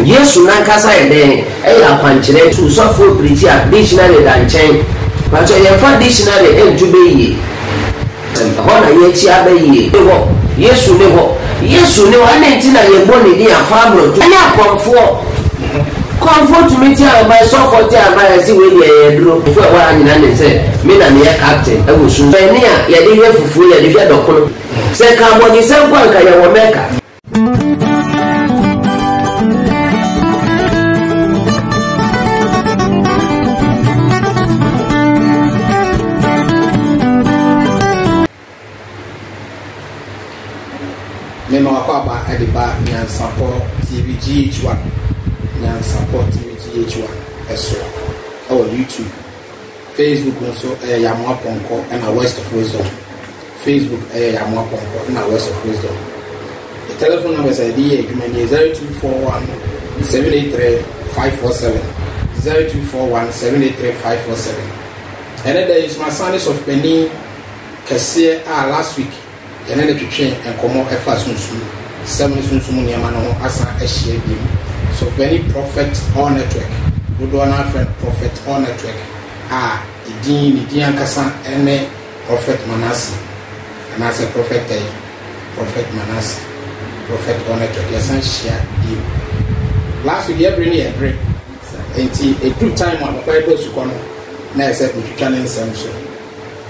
Yesu nankasa yɛden ɛyɛ akwankyerɛ to sɔfo preacher dictionary da nkyɛn but yɛmfa dictionary ɛntu bɛyie hɔ na yɛakyi abɛyie Yesu ne hɔ Yesu ne hɔ ɛne nti na yɛbɔ ne din afa aborɔto ɛne akɔmfoɔ kɔmfoɔ tumi ti a ɔba sɔfo ti a aba yɛsi wei deɛ yɛduro fufu a wɔa nyina ne sɛ me na ne yɛ captain ɛwɔ su ɛne a yɛde hwɛ fufuo yɛde hwɛ dɔkono sɛ ka abɔde sɛ nkɔ anka yɛwɔ mɛka Mema wakwaba ediba Nyansapo TV GH1 Nyansapo TV GH1 eso on YouTube Facebook also Yamwa Ponko and a West of Wisdom Facebook Yamwa Ponko and a West of Wisdom. The telephone number is 0241 783 547 0241 783 547. And then there is my son of Penny Cassia last week. And then the train and come out efforts soon 7 soon Yamano Asa Eshia. So many prophet or network, good one friend prophet or network. Idian Kasa and prophet Manasseh. And as a prophet Manasseh, prophet or network, yes, and share you. Last week, every year break. Until a good time on the Bible to come. Now I said, we can some so.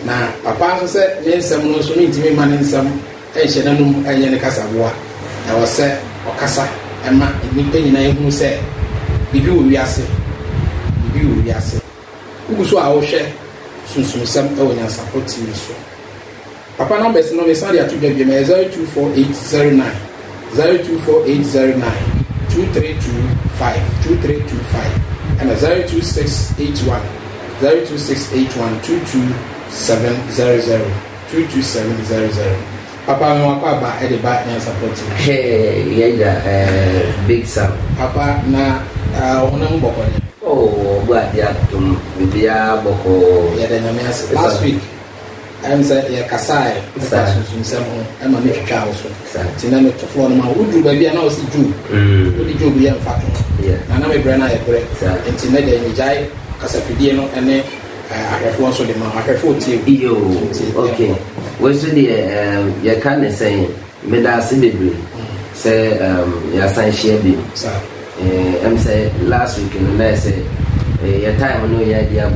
Na papa said nensem no so ntimi manensem ehyenanum ayene kasaboa na wo se okasa ema nipa nyina ehunu se bibi wo wiase uguso a wo hwe sunsunsem e wo Nyansapo TV so papa numbers no me send ya to be 024809 2325 and 02681 22700 Papa no akwa ediba Nyansapo TV. Hey, Big Sam. Papa na ona mboko ni. Oh, gwa dia tum bibia boko. Ya da nyame ase. Last week I'm say ya kasai. Sunsun ama me twitwa so. Tina me tofo no ma wudu ba bia na o si ju. Wudi ju bi ya mfato. Na me brana ya kore. Tina de nyijai kasafidie no ene ahwefo so de ma ahwefo tie iyo okay we so de ya kan say me da se bebre say ya san share bi am say last week no na say ya time no ya dia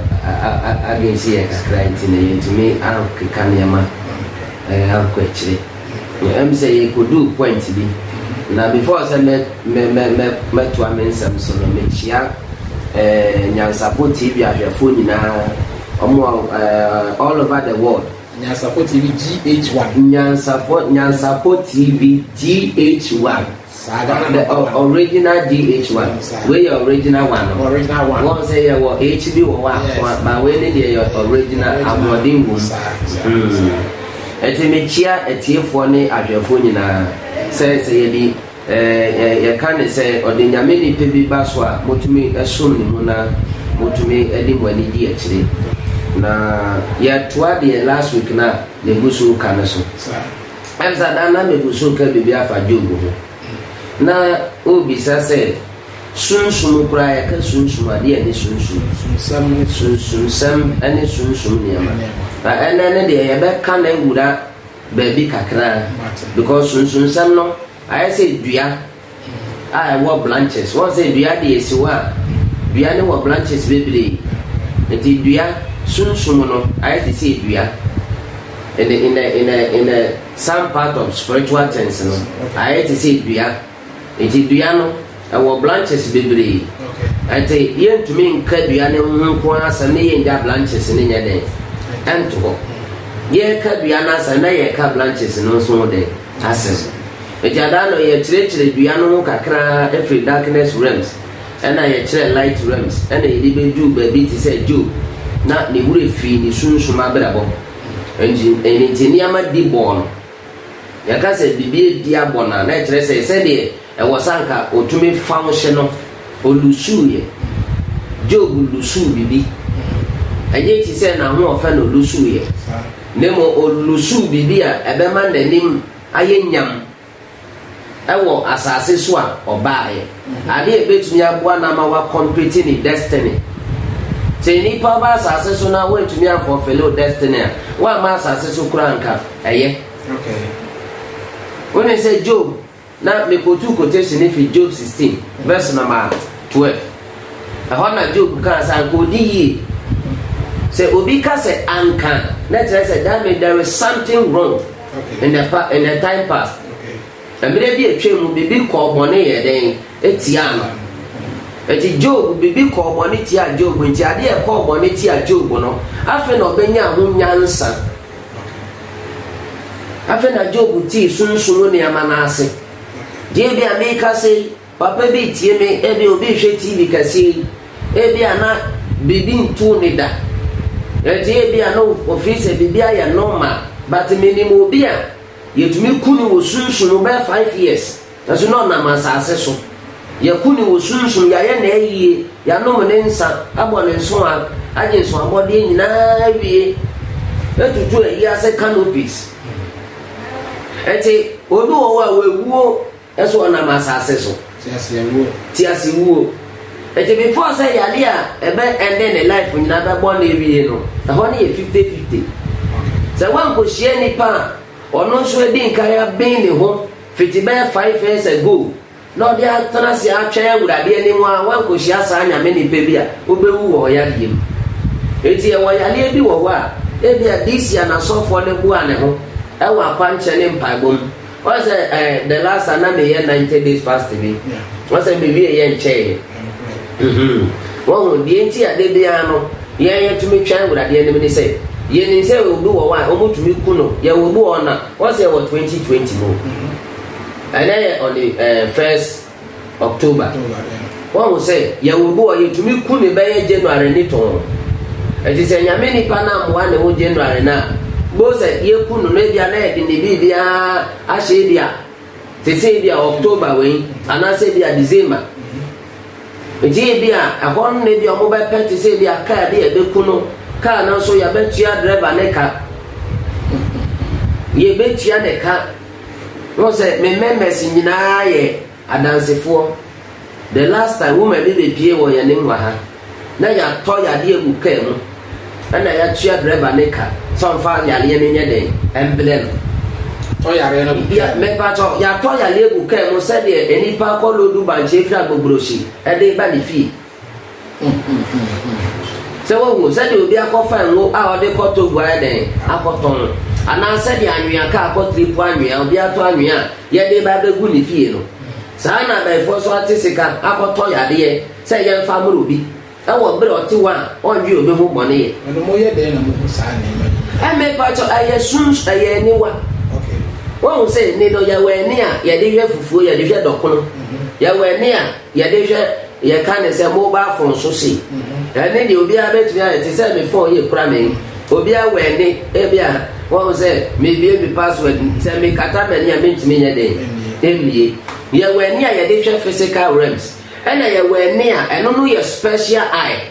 against ya client ne to me an kan ya ma an kwechire am say you could do point bi na before say me to amensam so no me chia Nyansapo TV ahwefo nyina all over the world. Nyansapo TV GH1. Nyansapo TV GH1. The original GH1. Where your original one? Original one. One say your HB or one, but when they your original amodin was. Etimechia etiefo ne ahwefo nyina say di ya kan say odinyame ni pebi baso a motumi esom ni mu na motumi edi mwani di akire na ya toa de last week na le gusu kan so amza dana me gusu ka bibi afa jogo na obi sa say sunsun kura ya ka sunsun ade ani sunsun sam ani sunsun ni ama na ene de ya be kan na ngura baby kakra because sunsun sam no I say dua I want branches. One say dua de esiwa. Dua ne wa branches bebre. Enti dua sunsun no I say dua. In a some part of spiritual things no. I say dua. Enti dua no I want branches bebre. Enti yen to me nka dua ne nko asa ne yen ja branches ne nya den. Ento ye ka dua na asa na ye ka branches no so de access. Ejadano ye chire dua no kakra every darkness realms and I chire light realms and e di bedu baby ti say jo na ne wure fi ni sunsun abrabo engineer ma di bon ya ka say bibie di abona na chire say de e wosanka otumi function no olusu ye job lusu bibi aye ti say na ho ofa no lusu ye nemo olusu bibi a ebe ma nanim aye nyam ewo asase so a obae ade ebetumi aboa na ma wa compete in destiny te ni pa ba asase so na wentumi afọ fellow destiny wa ma asase so kranka eye okay when I say Job na me kotu quotation if Job 16 verse number 12 ahona Job ka san ko di say obi ka say anka na tell say that mean there is something wrong in the time past amire bi etwem bibi ko bone ye den etia no eti Job bibi ko bone tia Job nti ade e ko bone tia Job no afi na obenya ho nyansa afi na Job ti sunsun ne amanase die bi ameka say papa bi tie me e bi obi hwe TV kase e bi ana bibi ntu ne da eti e bi ana office bibi aya normal but minimum obi a yetumi kuni wo sunsun be 5 years aso no na masase so ye kuni wo sunsun ya ye na eyi ya no mo ne nsa abo ne nso a aje nso abode nyina wie etutu eyi ase canopies eti obi wo wa wewu eso na masase so ti ase wuo eti before say yale a ebe end in life nyina be born e wie no aho ne ye 50-50 se wan ko hie ni pa ono so edi nkaya ben ne ho fiti be 5 years ago no dia trans ya atwa awurade ani mu a wan ko hie asa anya me ni pe bia obewu wo ya diem eti e wo yale bi wo wa e bia this year na so for ne bu ane ho e wa kwanche ne mpaibom o say the last na me ye 90 days fast me o say me wie ye nche wo die nti ade bia no ye tumi twa awurade ani me ni say ye ni say obi wo wa omutumi kuno ye obi ona o say wo 2020 no and then on the 1st October one will say ye obi wo ye tumi kunu be ye January ni ton e say nyame ni pa na mo ne wo January na bo say ye kunu no bia na e di ni bia a she bia te say bia October we ana say bia December e bia akon ne bia mo be pet say bia ka de e be kunu ka na so ya betua driver ne ka ye betua ne ka no say me members nyina ye adansefo the last time wo me be pie wo ya ne nwa ha na ya to ya de ebu ka mu na ya tua driver ne ka so fa ya le ne nye den emblem to ya re no ya me pa to ya to ya le ebu ka mu se de eni pa ko lodu ba je fra gbogbosi e de ba ni fi se wo se de obi akofa ngo a ode koto gwa den akoton ana se de anwia ka akotripu anwia obi ato anwia ye de ba begu ni fie no sa na ba ifo so atisika akoto ya de se ye fa muru bi e wo bre oti wa onwi obi ho bone ye no mo ye de na mo sa na e me pa to aye sun aye ni wa okay wo se ni do ya we ni a ye de hwe fufuo ye de hwe dokono ya we ni a ye de hwe ye ka ne se mobile phone so si ene de obi a betu ya te se me phone ye kura me obi a we ni e bia wo se me bie me password se me kata me ni a me ntimi nya de emie ye we ni a ye de hwe physical realms ena ye we ni a eno no ye special eye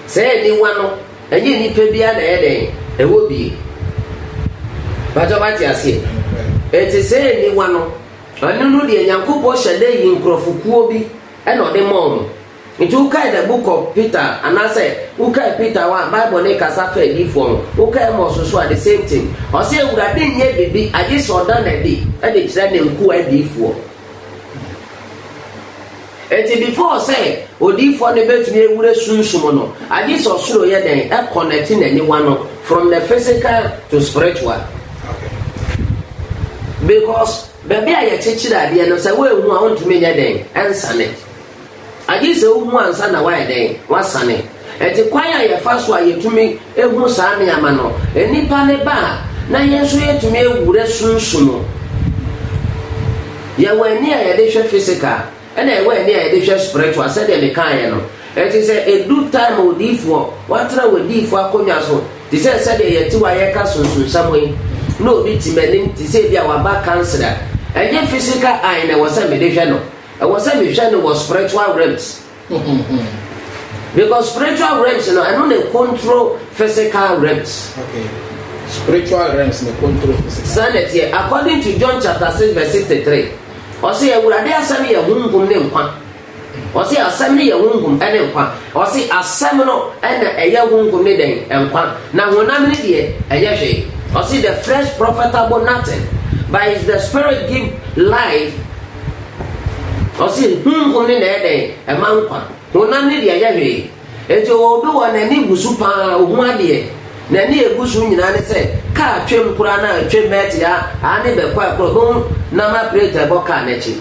se ni wa no enye ni pe bia na ye de e wo bi bajo ba ti ase e te se ni wa no anu no de Nyankopɔ hyede yi nkrofokuo bi ena ode mom nti ukai the book of Peter and I say ukai Peter wa Bible ne kasa fa di fo ukai mo so at the same thing o say urade nye bibi age so dan na di e de kire ne nku adi fo eti before say odi fo ne betumi ewure sunsumo no age so soro ye den e connecting anyone no from the physical to spiritual because baby aye chichira ade no say we hu a ontumi nya den ensane agi se hu ansa na wa den wasane eti kwan ya ye fa so a yetumi ehu saa ne ama no enipa ne ba na yeso yetumi ewure sunsumo ye wani a ye de hwe physical ena ye wani a ye de hwe spiritual said de kan ye no eti se edu time odifo watra odifo akonya so ti se said ye ti wa ye ka sunsun samwe no bi ti menim ti se bia wa ba cancer enye physical eye na wasa me de hwe no I was saying we was spiritual realms. Because spiritual realms, you know, I don't control physical realms. Okay. Spiritual realms, they control physical. Sanity, according to John chapter 6, verse 63. ɔse awurade asɛm yɛ honhom ne nkwa ɔse asɛm ne yɛ honhom ne nkwa ɔse asɛm no ɛna ɛyɛ honhom ne den nkwa na honam ne deɛ ɛyɛ hwee ɔse the flesh profitable nothing but is the spirit give life ɔse honhom ne na ɛyɛ den ɛma nkwa honam ne deɛ ɛyɛ hwee enti obi wɔ n'ani gu so paa ohu adeɛ n'ani egu so nyinaa ne sɛ kaa twem kura na twem mɛte ya ane bɛkɔ akoro ho na ma plate ɛbɔ kaa n'akyi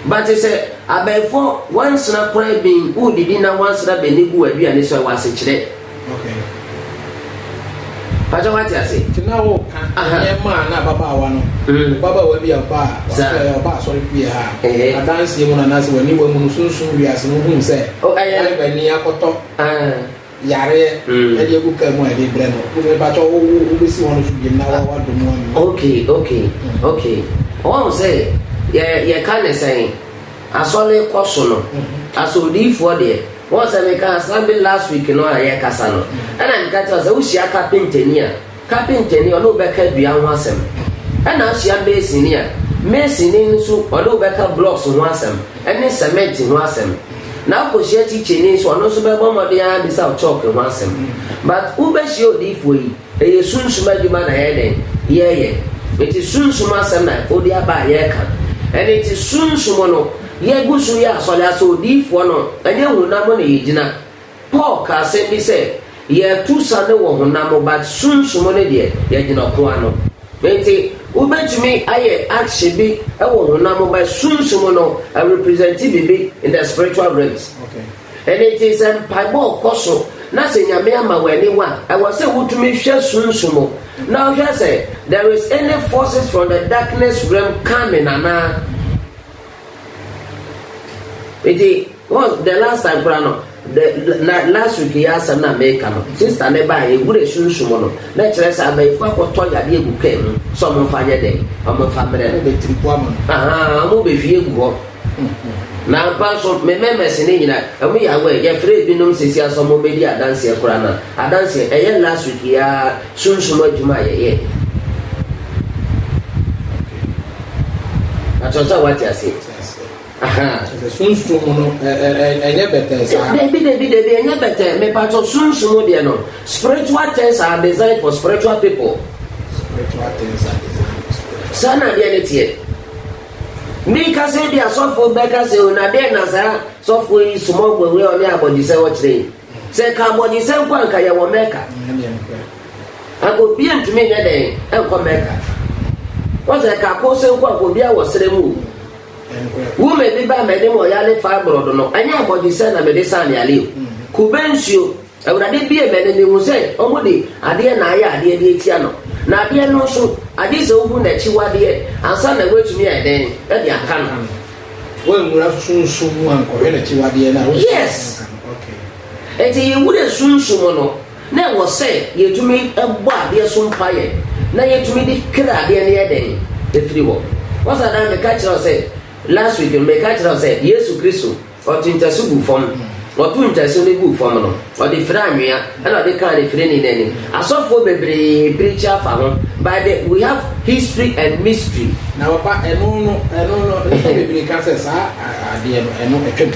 but sɛ abɛɛfo wansena kora bin udidi na wansena bɛni gu aduane so ɛwɔ asekyerɛ pàtó wá ti ase. tena wo kan ɛyɛ maa na ababaawa no ababaawa bi ɔba asɔre fi ha adansi mu na nase wɔ niwa mu no sunsun wiase no hun sɛ ɛyɛ bɛni akɔtɔ yare ɛdi egu ka mu ɛdi brɛ no wo ba tɔ wo besi wɔn so bi na wa do mu wɔn. okay wɔn sɛ yɛ ka ne sɛn asɔre kɔ so no asɔdiifoɔ deɛ. Once I make a Sunday last week, no, I had Cassano. And I'm got us a Ushia carpenter near. Carpenter near, no becker beyond Wassam. And now she am basing here. Mason in soup or no becker blocks on Wassam. And then cement in Wassam. Now, because she teaching is one also by one of the eye without chalk in Wassam. But who best your deep way? A soon smell you man ahead. Yeah. It is soon Sumasam night, or the Abba Yaka. And it is soon Sumono. Ye gusu ya so difo no enye honam na yegina Paul ka se bi se ye tu sane wo honam but sunsumo ne de yegina ko ano enti ubetumi aye action bi e wo honam but sunsumo no represent bi in the spiritual realms. And it is Bible koso na se nyame ama wani wa I was say wutumi hwe sunsumo now just say there is any forces from the darkness realm coming ana. It was the last time, Brano. Last week, he asked an American. Since I never a good sunsumono. Let's say I may fuck or toy at you came. Some fire day. I'm a family. The trip woman. I'm over if you go. Now, Pastor, me members in India, and we are away. Jeffrey Binum says, some media dance here, Kurana. I dance here last week, yeah, sunsumo Jumaya. That's also what I say. The sunsumo enye better sa. Debi enye better. Me pato sunsumo dia no. Spiritual things are designed for spiritual people. Spiritual things are designed for spiritual. Sana dia netie. Me ka se dia sofo beka se una de na sa sofo yi sumo gwe we oni abodise wo kire. Se ka abodise kwa nka ye wo meka. Ako bia ntumi nya den enko meka. Wo se ka ko se kwa ko bia wo sere mu. Woman be by me mo yale fibroid no anya body say na medicine yale kubensio awurade bie me ne mu say omudi ade na aye ade de etia no na ade no so ade se obu na chi wade ansa na wetumi e den e de aka no we mura sunsun mu anko e na chi wade na yes okay eti ye wure sunsun no na wo say yetumi egbo ade so mpaye na yetumi di kra ade ne e den e free wo what's that the catch say last week me catch say Jesus Christ or to intercede for me or to intercede for me or the framia and the kind of friend in any as of for bebre preacher for by the we have history and mystery now papa no bebre can say sa ade no etwem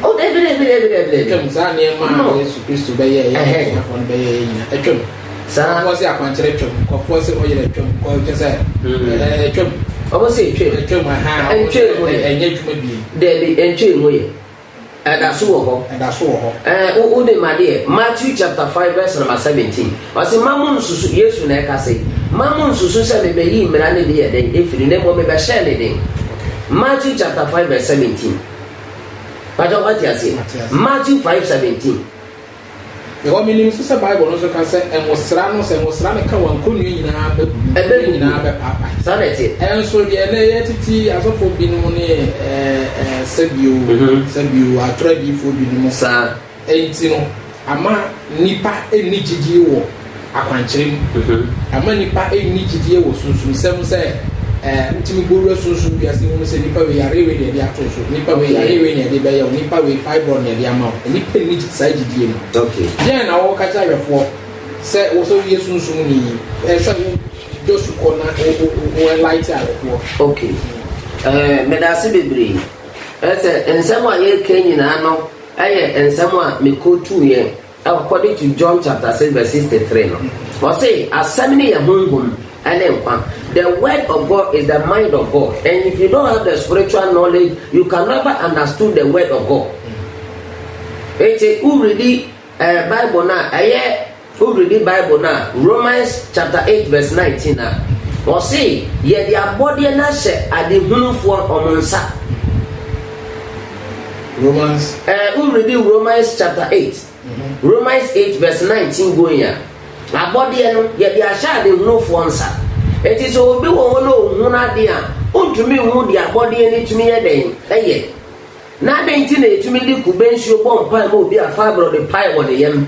oh every etwem sa ne ma Jesus Christ be ye for be ye etwem sa ko se akwankyere etwem ko fo se oyere etwem ko se etwem obo se etwem ha enye dwuma bi de entwe moye adaso wo ho o de made Matthew chapter 5 verse number 17 wase mamun susu Yesu na ka say mamun susu se be yi mra ne de den efiri ne mo me be share ne den Matthew chapter 5 verse 17 Pajo what you say Matthew 5:17 the woman so say Bible no so can say emosra no say emosra ne ka wan konu nyina be nyina be papa sanete enso de na yetiti asofo bi no ne sabio atrabi fo bi no sa enti no ama nipa eni gigie wo akwankyerem ama nipa eni gigie wo sunsun sem say ntimi boru sunsun bi ase mu say nipa we yare we de atoso nipa we yare we ne de be ya nipa we fibroid ne de ama nipa eni gigie gigie no okay then na wo ka cha yefo say wo so ye sunsun ni say Joshua na o light out for okay medase bebre ese ensemo aye kenyina no aye ensemo a mekotu ye according to John chapter 6 verse 63 no or say assembly ya honhom and the word of God is the mind of God, and if you don't have the spiritual knowledge you can never understand the word of God. It's already Bible now already Bible now Romans chapter 8 verse 19 now or say ye their body na she ade hunu for omonsa. Romans already Romans chapter 8 Romans 8 verse 19 going here. Abode no ye dia sha de hunu fo nsa enti so obi wo no hunu ade a ontumi hu de abode ni tumi ye den eye na de nti na etumi di kubensuo bom pai mo obi afa bro de pai wo de yem.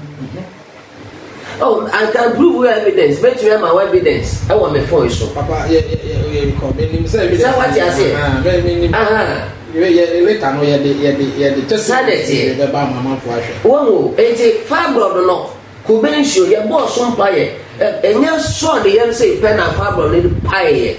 Oh, I can prove your evidence. Bet you have my evidence. I want my phone so. Papa, yeah, come. Is that what you say? Later no the sanity. The ba mama for ashe. Oh, enti fa bro no. Kubensuo ye boss on pai. Enya so de yem say pen na fa bro ni pai.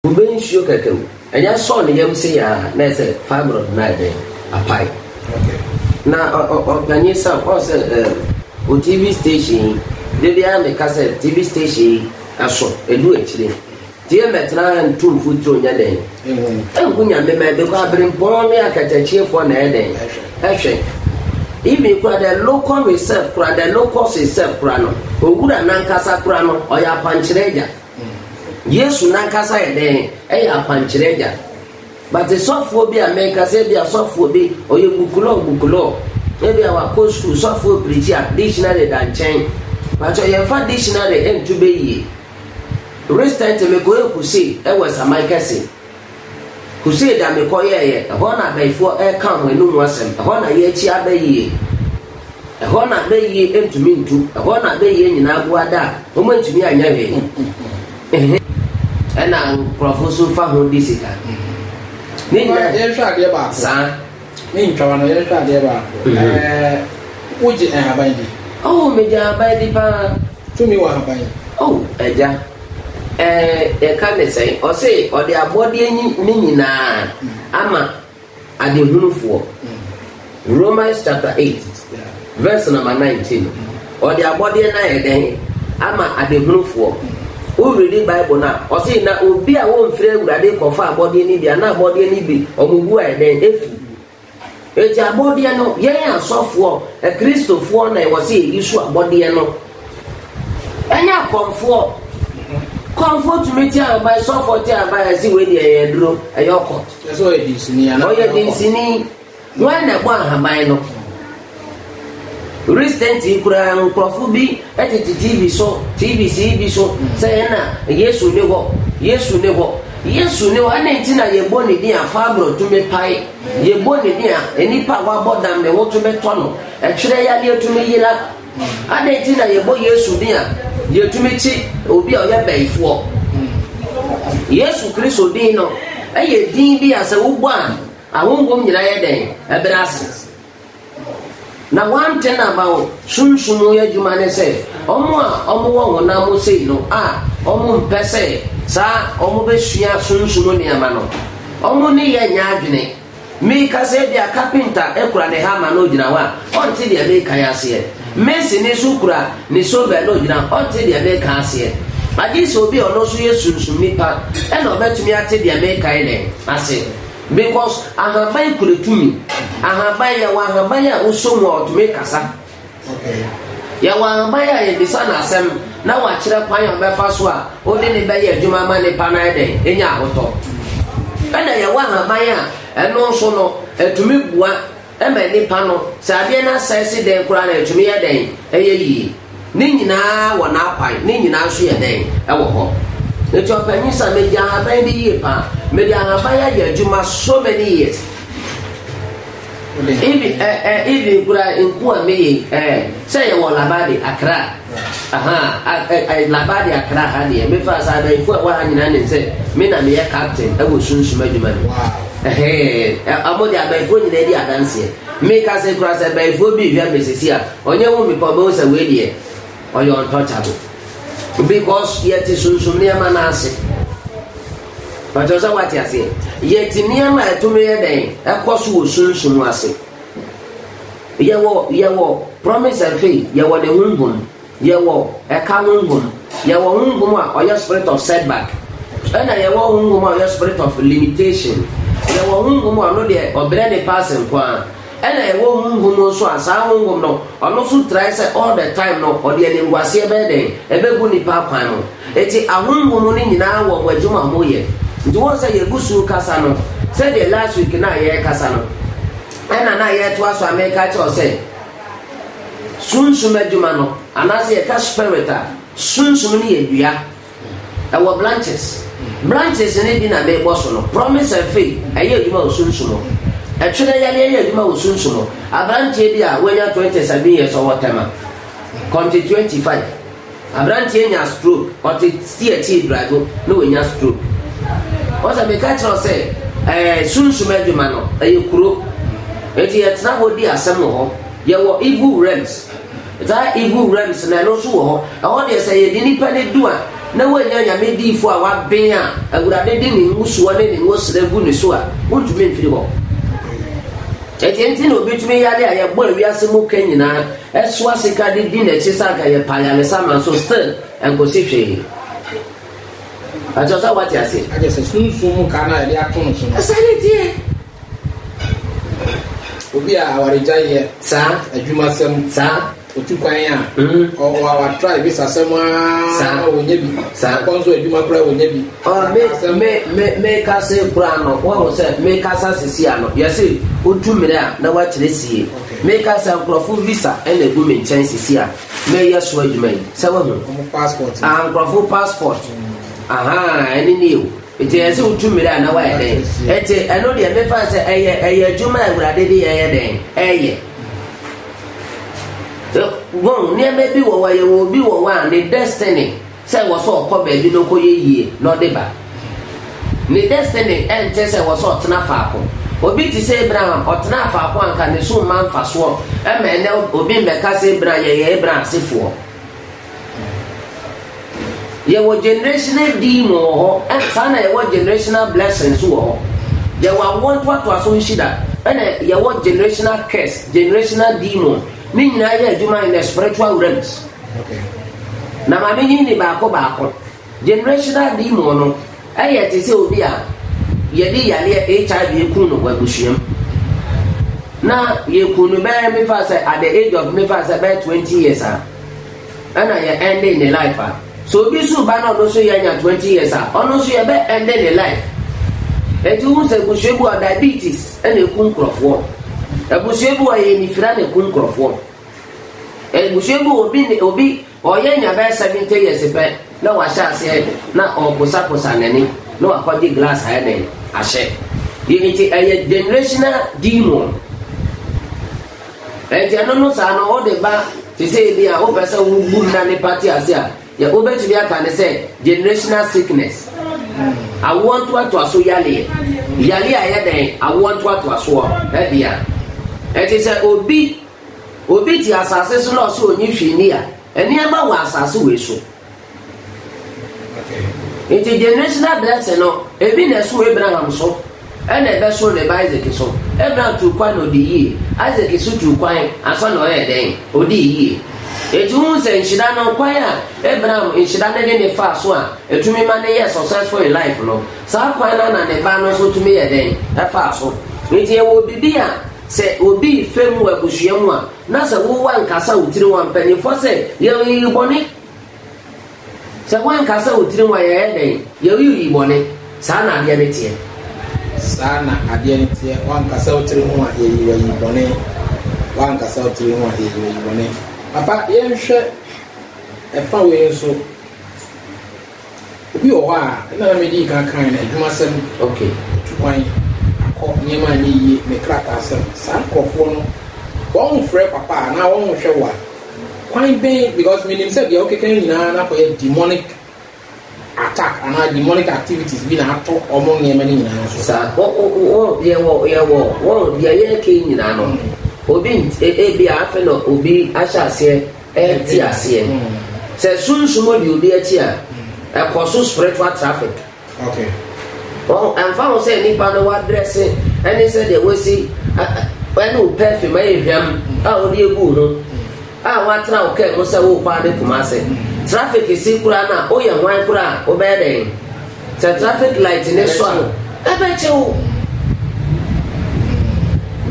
Kubensuo kekewu. And I saw the young say, let's say, fiber na a pipe. Okay. Now, can you say, also, TV station, they be a cassette TV station, I saw a do it today. Dear Metna and 2 foot to your day. And when you may be covering Pony, I can cheer for an day. Actually, if you cry the local reserve, cry the local reserve crano, who would a Nankasa crano or your punch ranger. Yes, Nankasa a day, a punch ranger. But the software be a maker, say be a software be, or you bukulo. Maybe our post to software preacher, dictionary than chain. But your fat dictionary and to be ye. Recent to me go who say, I was a Micah who said that me call ye, a honor before air come when no was a honor ye chia bay ye. A honor bay ye aim to mean to, a honor bay ye in Aguada, who went to me I never. And I'm Professor Fahu Disica. Yes, I sir. Mean Toronto, yes, I would you have by the oh, Major by the bar to me what by oh, Eja. Can say or say or their body na ama at the hunu for Romans chapter 8 verse number 19 or their body na then ama at the hunu for who read Bible now or say na obi a won free urade kofa body ni bia na body ni bi omugu a then efu eti body no ye asofo a Christopher na e was say issue body no enya comfort comfort to meet you by so for tia by see we dey duro e your court so e disini ana o ye disini when na gba haban no recent ikura nkrofo bi etiti TV so TVC bi so say na Yesu ne ho ana ntina ye boni din afabro to me pai ye boni din enipa wa bodam ne wo to me tono e twere ya le to me yira ana ntina ye bo Yesu din ye to me chi obi o ye baifo Yesu Kristo din no eye din bi asa wo bo a ahongom nyira ye den e brase na one thing about sunsumu ye juma ne say omo wo na mo say no omo mpese sa omo be sua sunsumu ne ama no omo ni ye nya adwene me ka say dia carpenter ekura ne hammer no gina wa onti dia me kan ase mesi ne sukura ne sobe no gina onti dia me kan ase agi so bi ono so ye sunsumi pa e no betumi ate dia me kan ne ase because ahaban kuletumi ahaban ya wa ahaban ya usomu otume kasa okay ya wa ahaban ya bisa na asem na wa kire kwan ya befa so a odi ne be ya adwuma ma ne pa na eden enya ahoto ana ya wa ahaban ya eno so no etumi bua e ma ni pa no sa ade na sese den kura na etumi ya den eyeyi ni nyina wa na apai ni nyina so ya den e wo ho eti opanyisa meja ahaban bi ye pa meja ahaban ya adwuma so many years If kura inkuwa me say wa labadi Accra labadi Accra hadi me fa sa da ifu wa nyina ne say me na me ya captain e wo sunsun adwuma ni amodi abaifu nyina di adanse me ka say kura say abaifu bi via mesisia onye wo me pa bo say we die or you're untouchable. Because yet is near Manase. But also what you say, yet near my 2 million day, of course, will soon was it. Yawo, promise and faith, yawo the womb, yawo, a common womb, yawo womb or your spirit of setback, and I yawo womb or your spirit of limitation, yawo womb or no there or brand person, and I won't go so as I won't know, or no so try all the time no, or the enemy was here bedding, a baby papa. It's a woman in our where Juma Moye. You want to say a Busu Casano, said the last week in a year Casano. And I yet was I make catch or say. Soon Sumejumano, and I say a cash spirita, soon Sumini, our branches. Branches in it in a bay bosono, promise and faith, a year you know soon sumo. Actually, you know soon sumo. A branch here when you're 27 years or whatever. Conti 25. A branch in your stroke, or still drive, no in your stroke. What I make catch or say, soon Sumejumano, a you crook. It's not what they are some more. You were evil realms. That evil realms and I know so. I want to say, you didn't pay do it. No one made you for what being. I would have been in Musuan and was the Bunisua. Won't you mean for you? At the end of which me, I have one we are some Kenya, as Swasika did dinner, Chisaka, Payana Sama, so still and go see. I just saw what I say. I just assume soon can I react. I said it here. Obi a awareja ye sa adwuma sem sa otukwanya o our tribe is asema sa onye bi sa konso adwuma kura onye bi me ka se kura no wo say me ka sa sisi ano yes otumire a na wa kire sie me ka sa krofo visa and egu me chen sisi a me yeso adwuma yi sa wo passport krofo passport aha any new. It is a 2 million away. It's I know the MFA say a Juma Graddy a one near maybe where you will be one, the destiny. Say was all covered, you know, ye, not the back. The destiny and Tessa was all Tanafaco. Obi to say Brown or Tanafa can the soon man for swap. A man now Obi Becase Brian Abraham Sifor. There were generational demon and son, there were generational blessings. There were one what was on Shida, and there were generational curse, generational demon, meaning I had you in the spiritual realms. Now, I mean, in the Bako generational demon, I had to say, oh, dear, Yadi HIV Kuno, where Bushim. Now, you couldn't bear me fast at the age of me fast about 20 years, and I ended in life. So be so bad no so young 20 years no so you be end the life. And you say bushebu diabetes and a kunkrofo. E bushebu aye ni fira na kunkrofo. E bushebu obi oyenya be 70 years pe na wa sha ase na oposa nani na akodi glass ha den ahye. Unity a generational demon. And you no sa no all the ba to say dia o person wu na ne party ase a ya obet be aka say generational sickness. I want what to aso yale aye den I want what to aso e dia it is obi ti asase so no so onyi hwini a eni aba wa asase we so it is generational blessing no ebi na so Abraham so and e be so le Isaac so Abraham to kwan no di yi Isaac so to kwan aso no e den odi yi etu say nshida no kwan a Abraham nshida ne ne fa so a etumi ma ne yes successful in life no sa kwan na ne ba no so tumi ye den e fa so nti e wo bibia se obi fem wa busuamu a na se wo wan kasa utiri wan pani fo se ye yi boni se wan kasa utiri wan ye den ye yi boni sa na ade ne tie sana ade ne tie wan kasa utiri wan ye yi boni wan kasa utiri wan ye yi boni papa ye hwe e fa we so obi o wa na me di kan kan na adwuma sem okay twan akọ nyema ni yi me krata sem san kofo no won frɛ papa na won hwe wa kwan ben because me nim say dia okay kan nyina na ko demonic attack and demonic activities bi na ato omo nyema ni nyina so sa ye wo dia ye ke nyina no obi e bia afa no obi ahyase ti ase se sunsumo di odi achi a e koso spiritual traffic okay well and found say nipa no wa dress any say the we see when you perfume e hwam a odi egu no a wa tra o ke mo se wo pa de kuma se traffic is kura na o ye wan kura o be den se traffic light ne so e be chewo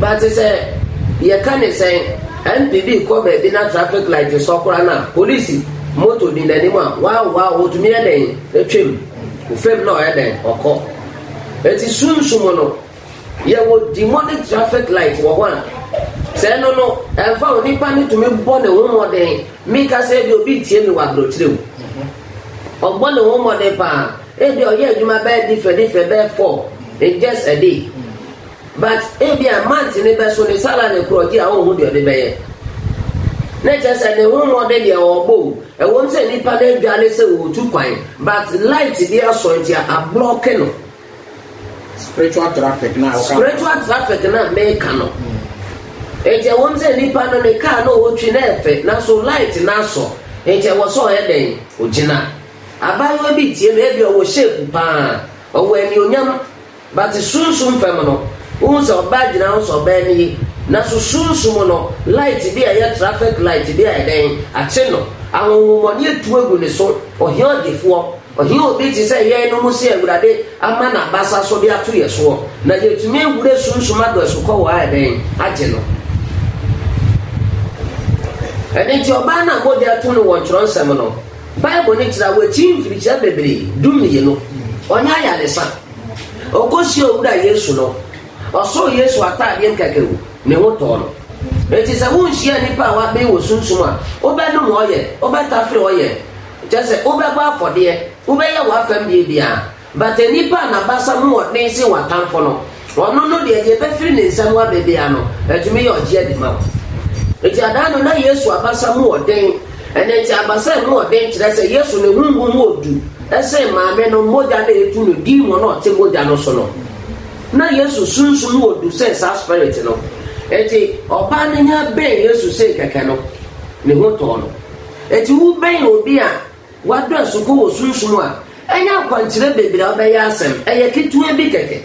but say ye can say NPD ko be bi na traffic light so kura na police moto di nani ma wa o tumi e den etwem o fem no e den okọ eti sunsumo no ye wo demonic traffic light wo wan say no e fa oni pa ni tumi bo ne wo mo den mi ka say bi obi tie mi wa gro tire o bo ne wo mo den pa e bi o ye adwuma be different be 4 in just a day but e bi a month ni be so ni salary kro ji a wo hu de be ye na just say ne wo mo den de o bo e won say ni pa na dwale say wo tu kwan but light dey so ntia a blocking no spiritual traffic na me kano eje won say ni pa no ne car no wo twi na efe na so light na so eje wo so he den ogina abayo bi tie no e bi o wo shape pa o wo eni onyam but sunsun fam no wo so ba gina wo so ba ni na so sunsun no light bi a traffic light bi a den a che no awon mo ni etu egu ne so o he odefo o he obi ti say ye no mo se awurade ama na basa so bi ato ye so na ye tumi ewure sunsuma do so ko wa den age no ene ti oba na go dia to no won tron sem no bible ni tira we tin firi cha bebre dum ye no onya ya le sa okosi owura yesu no oso yesu atade nkakewu ne ho to no eti se won hia ni pa wa be wo sunsuma oba no mo ye oba tafre oye just oba ba afode oba ye wa fam bia but nipa na basa mu odin se watamfo no ono no de je be firi ne nsam wa be bia no etumi ye oje di ma eti adano na yesu abasa mu odin ene ti abasa mu odin kire se yesu ne hungu mu odu ese maame no moja na etu no di mo no te moja no so no na yesu sunsun mu odu se sa spirit no eti oba ne nya be yesu se keke no ne ho to no eti wu ben obi a wado suko wo sunsun a enya kwankire bebre oba ya asem eye kitu bi keke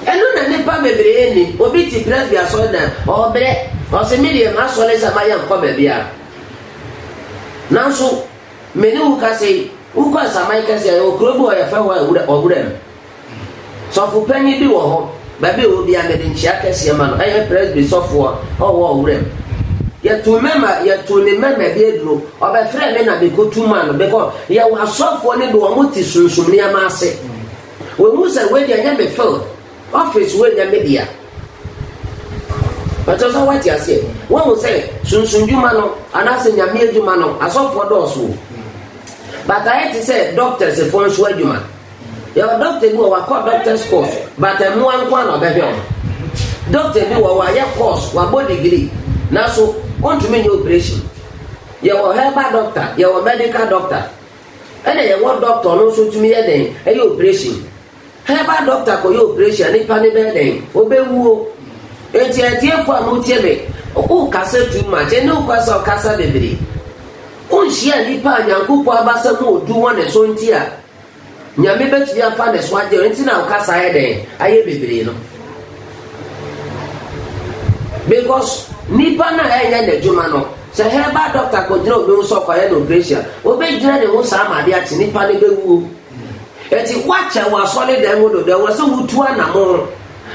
enu na ne pa bebre eni obi ti press bia so na obre o se miriam asole sa maya nko be bia nanso meni u ka sei u kwa sa mai ka sei o krobo ya fa wa ogure so fu panyi bi wo ho ba be obi a me de nchia ka sei ma no eye press bi so fu o wo ogure ya to ne mema bi eduro o be frɛ me na be go tu ma no because ya wa so fu ne do o mo ti sunsun ne ma ase we mu say we dia nya be fill office we nya media but also what you say when we say sunsun juma no anase nya me juma no asofo do so but I to say doctors e fon so juma your doctor bi wa call doctor's course but mu an kwa no be hwe doctor bi wa ya course wa body degree na so want to make operation your herbal doctor your medical doctor and your doctor no so to me den e operation herbal doctor ko yo operation ni pa ni be den obewu eti fo amutie me o kasa tu ma je no kwasa o kasa bebere o hia ni pa nyankopo abasa mu odu won so ntia nyame betui afa ne so age enti na o kasa ye den aye bebere no because ni pa na enya na juma no se herbal doctor ko dro be so ko ye no operation o be gina de wo sa ma de ati ni pa ne bewu eti wacha wa so le den wo do de wo so wutu anamo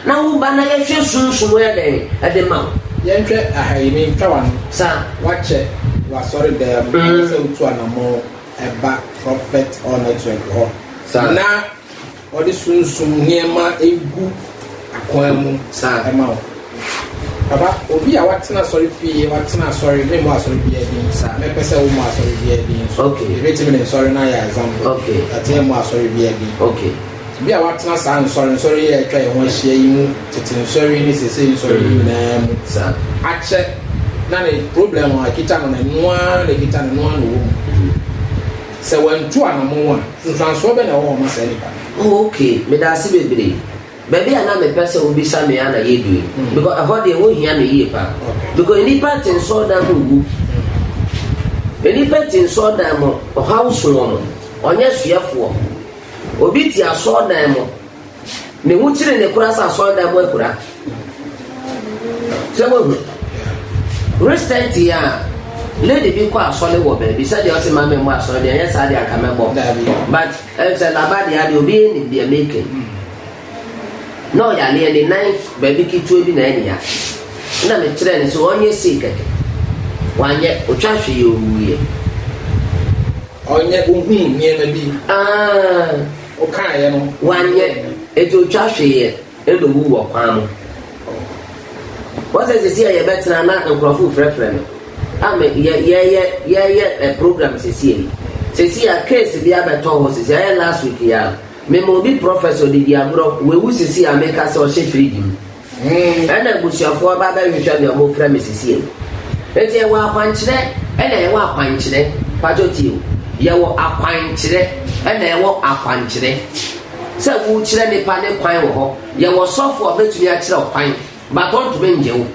na wo ba na ye hwe sunsun ye den ade ma ye hwe ahayimi twawan sa wache wa sorry dem so wutu anamo eba prophet on network ho na odi sunsun niema egu akwamu sa ema baba obi a watena sorry fie watena sorry me mo sorry bia bi sa me pese wo mo sorry bia bi so okay rate me sorry na ya example okay ati mo sorry bia bi okay bi a watena san sorry ye twa ye ho hia yi mu tete sorry ni sese sorry na mu sa ache na ne problem a kita no na noa le kita no no wo se wantu anamo a nsanso be na wo ma se ni pa okay me da si bebre baby ana me pese obi sa me ana yedu because how dey wo hia me yie pa because any part in so that wu any part in so that mo house wo onye suafo obi ti aso dan mo ne hu kire ne kura sa aso dan mo akura so mo restant ya lady bi kwa asole wo baby said you say mama mo asole dey yes ade aka mebo but say la bad ya dey obi ni dey make no ya le ni nine baby kitu bi na eni ya na me kire ne so onye si keke wanye otwahwe ye owuye onye ohu niema bi o kan ye no wanye eto otwahwe ye elowu wo kwan mo what says see ye better na nkrofo frefre no ame ye program sesi a case bi abeto ho sesi ya last week ya me mo bi professor di diabro we wu sesi America so she freedom ana busiafo ba ba hwehwa me mo fra me sesi eti ye wa kwankyere ena ye wa kwankyere pajoti ye wo akwankyere ena ye wo akwankyere se wu kyere ne pa ne kwan wo ho ye wo sofo obetumi a kyere kwan but on to be njewo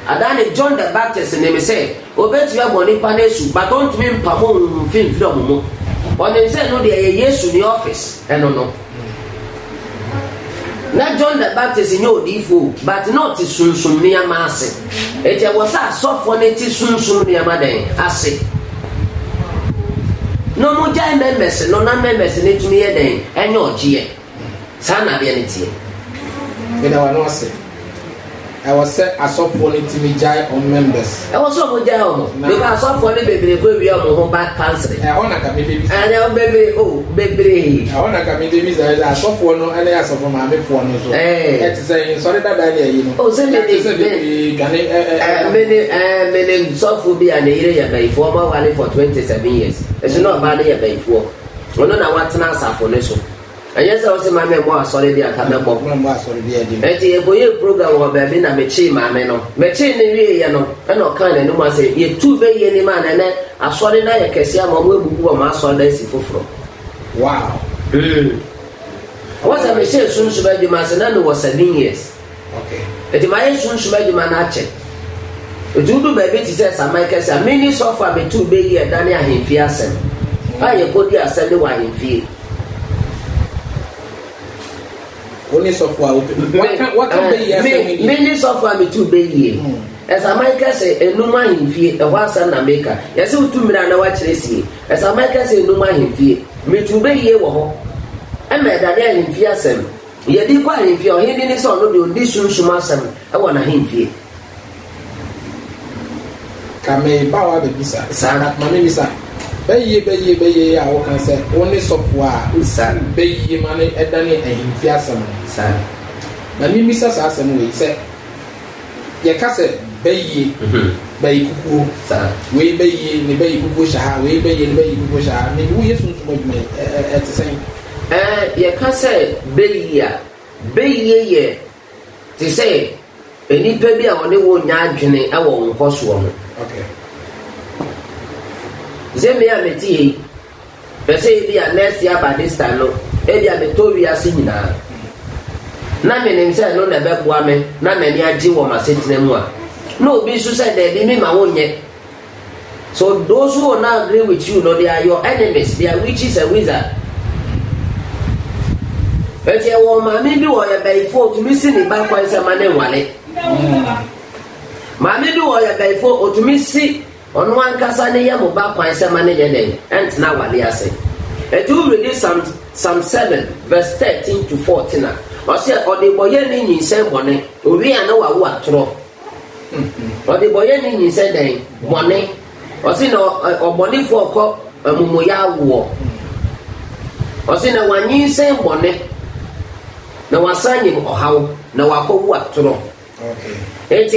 adane John the Baptist ne me say obetu ya boni panesu but on to me mpamo film from mo on say no dey Yesu ni office no na John the Baptist ni odifo but not sunsun ni amase eti was a sofo ne ti sunsun ni amaden ase no mo jai members no na members ne tumi ye den enye ogie sana bia ne tie me da wa no ase I was set as of one intimidate on members. I was so down because of one baby, we are more back cancer. I want to come baby. I know baby, oh baby. I want to come baby. I saw for no, and I saw for my phone. Eh, say sorry that idea, you know. Oh, say many soft be an area by former valley for 27 years. It's not bad here by 4. Well, no, I want to answer for this. And yes, I was in my memoir, sorry, I can't remember. And the program of baby, na mechi, my men, mechi, and no kind of no say, ye 2 very any man, and then I saw the night, I can see a mom who are my son, that's for. Wow. What's a machine soon to be the man, was 7 years. Okay. At my soon to be the man, I check. Do baby, says, I might guess a mini software be 2 big year, Dania, him fearsome. I put your Sunday wine in field. Only software. What can be many software be 2 big year. As a Michael say, a no man in fear, a was an America. Yes, 2 million watch this year. As a Michael say, no man in fear. Me 2 big year, I made that there in fear some. Ye did quite in fear, he didn't saw no this soon to master. I want a him fear. Come a power the visa, Sarah, my name is Baye, I can say only software, son, Baye money, Edani, and Fiasam, son. My name is Assassin, we say, Yakase, Baye, Baye Kuku, son, we Baye, the Baye Kupusha, we Baye, the Baye Kupusha, maybe we used to make at the same. Yakase, Baye, to say, any baby only 1 yard journey, I won't cost one. Okay. Zeme ya meti pese bi a next year by this time no e dia metoria nyina na me nim say no na be boa me na me ni agi wo ma setina mu a no obi so say there be me ma wonye. So those who will not agree with you, no, they are your enemies, they are witches and wizards. But you want maybe what you buy for to miss in the back when some money wallet. Mammy do what you buy for or to miss it. On one Casania back when some money and now what they are saying. And to read Psalm 7, verse 13 to 14. Or say, or the boy in said money, we are no what throw. Or the boy in said money, or see no or money for a cup, a mumoya war. Or see no one you say money. No one sign him or how, no one go what throw. Okay. It's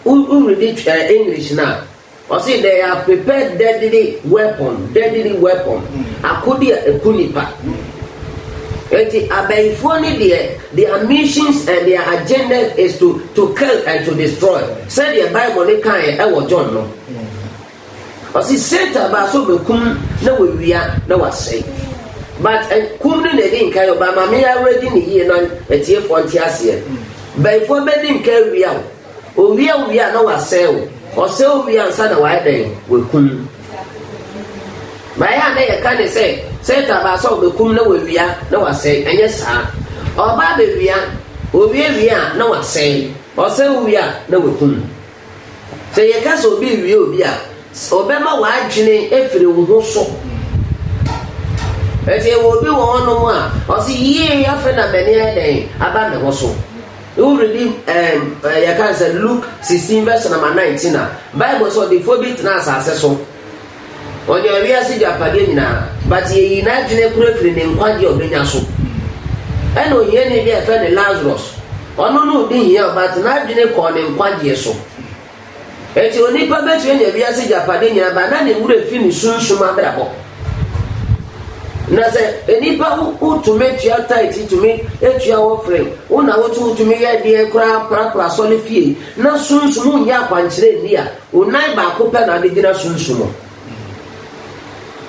who read English now. Or see, they have prepared deadly weapon. I could be a kunipa. Their missions and their agenda is to kill and to destroy. Say the Bible, they can't ever John. No. Or see, Satan, but so become no, we are no, I say. but kum ne dey nkai oba ma me already ni ye no etie fo ntiase by fo be dey nkai wia o wia na wa sell o sell wia ansa na wa den we kum ba ya na ye kan say ta ba so be kum na we wia na wa sell enye sa oba be wia o wia na wa sell o sell wia na we kum say ye ka so bi wia obi a obema wa adwene efiri wo ho so ete wo bi wo no mu a o si ye ya fe na bene eden aba me ho so you read ya can say Luke 16 verse number 19 na Bible so the phobit na asase so onye wi ase japade nyina but ye yi na adwene kura firi ne nkwade obenya so ena oye ne bi efe ne Lazarus ono no di here but na adwene ko ne nkwade so eti onipa betu enya bi ase japade nyina ba na ne wura fi ni sunsun abrabo na se enipa utumetu ataiti tumi etu ya offering una wotu utumi ya die kra so le fie na sunsun nya kwankyere ni a unai ba ko pe na de gina sunsun mo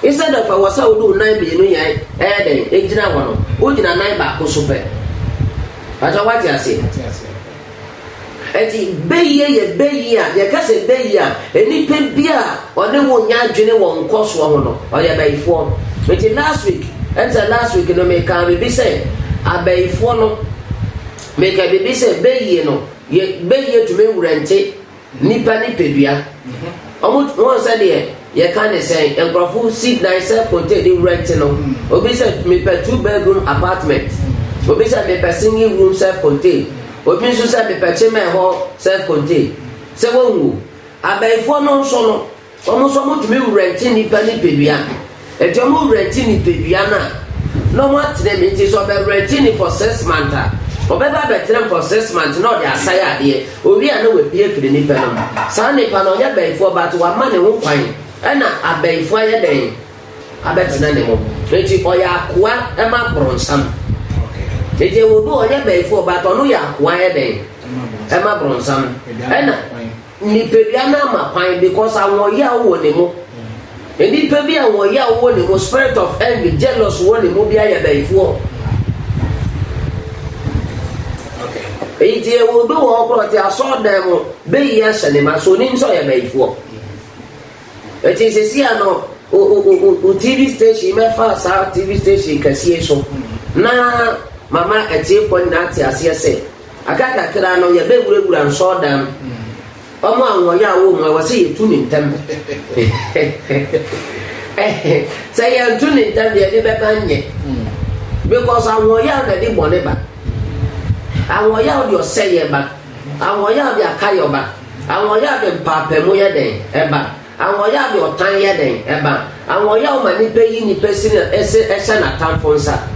instead of wasa odu unai be no ya den ejina wono o gina nai ba ko so pe aja wati ase eti beye a ye ka se beye a enipa bia one wo nya adwene wo nkoso ho no o ya baifo but last week no me can be say abaifo no me can be say beye no ye beye to me wurante nipa ni pedua omo won say de ye can say engrofo seed na self contained the rent no obi say me per 2-bedroom apartment obi say me per single room self contained obi so say me per chamber hall self contained say won abaifo no so no omo so mo to me wurante nipa ni pedua etomo renti ni pedua na mo atene me ti so be renti ni for 6 months obeba betre for 6 months no dey asai ade owi a na we pie firi ni pe no sa ni pa no nya baifo but wa ma ne ho kwan na abaifo aye den abetina ne mo enti oya akoa e ma bronsam enti wo do oya baifo but ono ya akoa aye den e ma bronsam na ni pedua na ma kwan because awon ya wo ne mo enipa bi a wo ya wo ne mo spirit of envy jealous wo ne mo bi aya baifo iti wo do wo kro ti aso dan mo be yi asane ma so ni nso ya baifo eti sesi ano o TV station me fa sa TV station kasie so na mama eti ko na ti ase se akaka kra no ya be wura nso dan omo awon ya wo mo wa se yetu ni ntam say ya tu ni ntam de be banye because awon ya na di bone ba awon ya de oseye ba awon ya de akayo ba awon ya de papa mu ya den e ba awon ya de otan ya den e ba awon ya o ma ni pe yi ni pe si ese na tan fonsa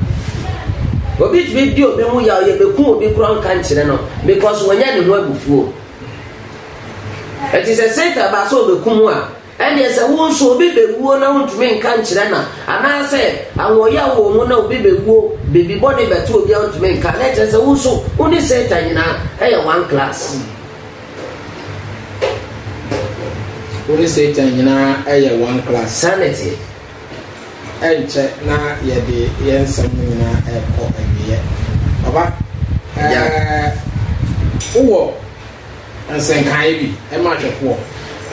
obi ti bi obi mu ya ye be ku obi kro kan kire no because wonya ni ho abufuo eti se senta ba so be kumu a ene se wo so obi be wuo na wontumi nka nkire na ana se awoya wo mu na obi be wuo baby body beto obi wontumi nka na ete se wo so oni senta nyina eye one class oni senta nyina eye one class sanity enche na ye de yensam nyina eko ebiye baba uwo ansenkai bi e ma hwefo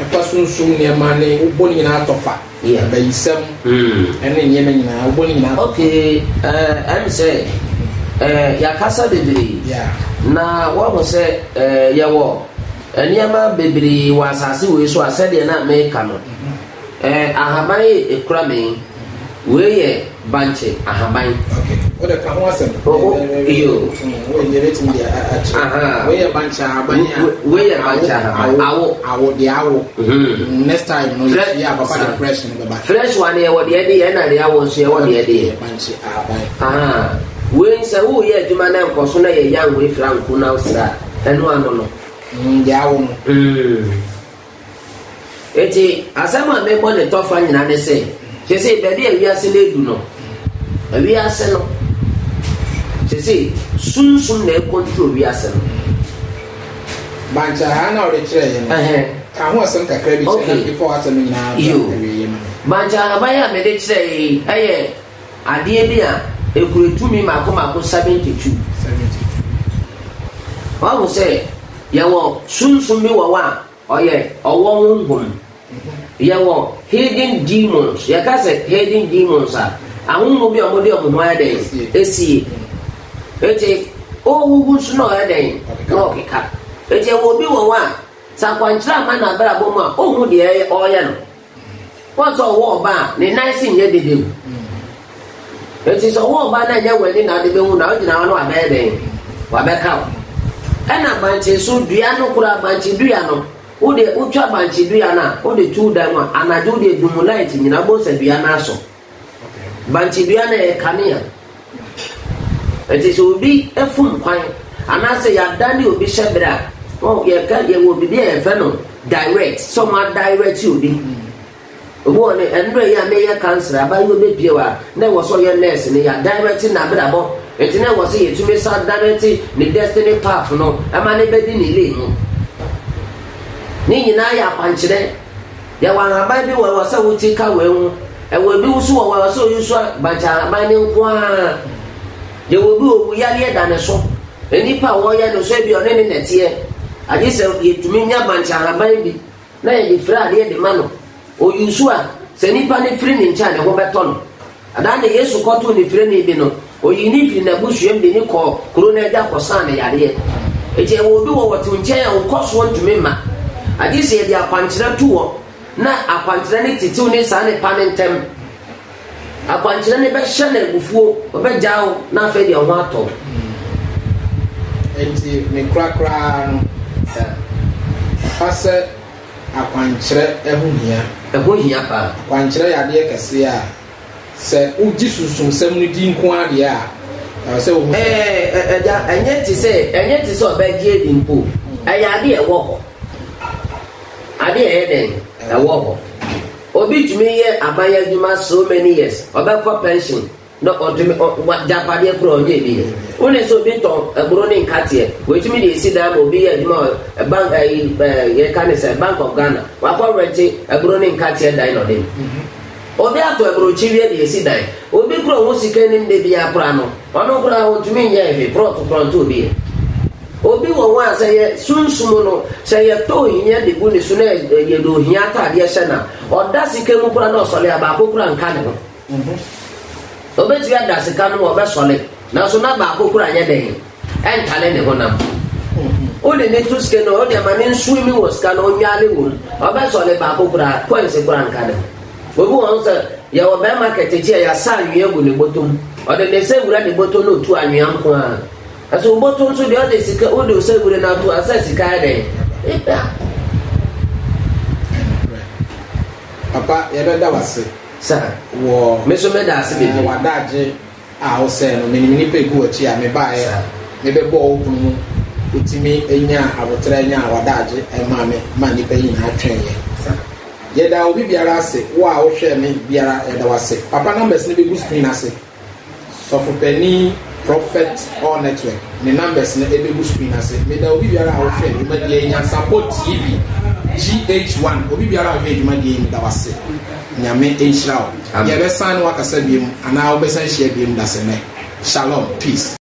e fa sunsun ne ma ne uboni nyina atofa ba yisam ene nyema nyina uboni nyina okay I'm say ya kasa bebiri na wo ho say ya wo eniama bebiri wa asase we so asede na America no ahaban ekura me we ye banche ahaban okay o de ka ho asem iyo we ye retin dia we ye banche ahaban we ye banche ahaban awo de awo next time no ya papa the fresh no be fresh one ye wo de de na de awo so ye wo de de banche ahaban we nsa wo ye adwuma na nkoso na ye yan we franco na usra eno ano no de awo eti asama me bo ne tofa nyina ne se kese be de wiase na edu no wiase no kese sunsun na control wiase no bancha ha na ore kire ye no ka ho asem kakra bi kire before asem nyina bancha ha ba ya me de kire eye adeɛ bi a ekuretumi mako 72 wahu sɛ yɛwɔ sunsun bi wɔ wa ɔyɛ ɔwɔ honhom yɛwɔ hidden demons yɛka sɛ hidden demons a ahonhom bi a ɔmode ɔmo ho ayɛ dɛn esie eti owuwu nso na ɔyɛ dɛn na ɔkeka eti ɛwɔ obi wɔ wa sɛ akwankyerɛ ama na abrabɔ mu a ɔhu deɛ ɔyɛ no wɔn sɛ ɔwɔ ɔba a ne nan si nyɛ dede mu eti sɛ ɔwɔ ɔba na nyɛ wɛni na ade bɛhu na ɔgyina hɔ no wabɛyɛ dɛn wabɛka o ɛna bankye so dua no kora bankye dua no wode wotwa bankye dua no a wode tu dan mu a anadwo wode dum light nyina bɔ sɛ dua no aso bankye dua no yɛ kanea eti sɛ obi efum kwan anaasɛ yɛadane obi hyɛ berɛ a yɛwɔ bibi a yɛfɛ no direct sɔma direct obi obi wɔ ne ɛnura yi a mɛyɛ cancer abayewa bɛpie wa na ɛwɔ sɛ ɔyɛ nurse ne yɛ direct na abrabɔ eti na ɛwɔ sɛ yɛtumi sa direct ne destiny path no ɛma ne bɛdi ne lane mu ne nyinaa yɛ akwankyerɛ yɛwɔ ahaban bi wɔ sɛ wotie ka wɔ ho ɛwɔ bi nso wɔ sɛ oyi so bankye ahaban ne nko ara yɛwɔ bi owu yareɛ da ne so nipa a wɔyɛ no so ebi ɔne ne nɛteɛ agye sɛ yɛtumi nya bankye ahaban bi na yɛde firi adeɛ de ma no oyi nso a sɛ nipa ne firi ne nkyɛn ne ho bɛtɔ no adan ne yesu kɔto ne firi ne bi no oyi ne firi na busuam de ne kɔ kuro na agya kɔsan ne yareɛ eti ɛwɔ obi wɔ wɔte nkyɛn a wɔkɔ so ntumi ma agye sɛ yɛde akwankyerɛ to wɔ na akwankyerɛ ne titiw ne saa ne pa ne ntɛm akwankyerɛ ne bɛhyɛ na ebufuo ɔbɛgya wo na afei deɛ ho atɔ enti me kura no pasɛ akwankyerɛ ɛho hia pa akwankyerɛ yɛ adeɛ kɛse a sɛ wogye susumsɛm no di nko adeɛ a sɛ wo ɛgya ɛnyɛ te sɛ ɔbɛgye edi mpo ɛyɛ adeɛ ɛwɔ hɔ adeɛ ɛyɛ dɛn ɛwɔ hɔ obi tumi yɛ abayɛ adwuma so many years ɔbɛkɔ pension na ɔtumi japadeɛ kora ɔnyɛ bi wone sɛ obi tɔn ɛburo ne nkateɛ wɔtumi de esi dan ma obi yɛ adwuma bank yɛka ne sɛ Bank of Ghana wakɔ rente ɛburo ne nkateɛ dan na ɔde obi atɔ ɛburokyi wie de esi dan obi kora ho sika nim de bi akora no ɔno kora ɔtumi nyɛ efe prɔto obi obi wɔ ho a sɛ yɛ sunsum no sɛ yɛ tɔ ohia de gu ne so na yɛ do ohia ataadeɛ hyɛ na ɔda sika mu kora na ɔsɔle abaako kora nka ne ho obetumi ada sika no ɔbɛsɔle nanso na baako kora nyɛ dɛn ɛntale ne ho nam wode ne to sika no ɔde ama ne nsuo mi wɔ sika no ɔnwaale wɔ mu ɔbɛsɔle baako kora coins kora nka ne ho obi wɔn sɛ yɛwɔ bɛrima kɛtɛkyi a yɛasa anwea gu ne bɔtɔm ɔde ne nsa wura ne bɔtɔm na otu anwea nko a ɛso bɔtɔm nso deɛ ɔde sika wode nsa wura na ato asa sika yɛ dɛn ɛda papa yɛbɛda wase sa wɔ me so mɛda ase bebi wadagye a wosɛ no menim nipa gu akyi a mebaeɛ mebɛbɔ wo bu mu wotumi anya abotrɛ anya a wadagye ɛma me ma nipa nyinaa twɛnyɛ yɛda obi biara ase wo a wohwɛ me biara yɛda wase papa numbers no bɛgu screen ase sɔfopani prophet all network ne numbers no ɛbɛgu screen ase meda obi biara a wohwɛ dwumadie Nyansapo TV GH1 obi biara a wohwɛ dwumadie meda wase nyame enhyira wo yɛbɛsan no wakasa biem anaa wobɛsan hyia biem da sɛ mɛ shalom peace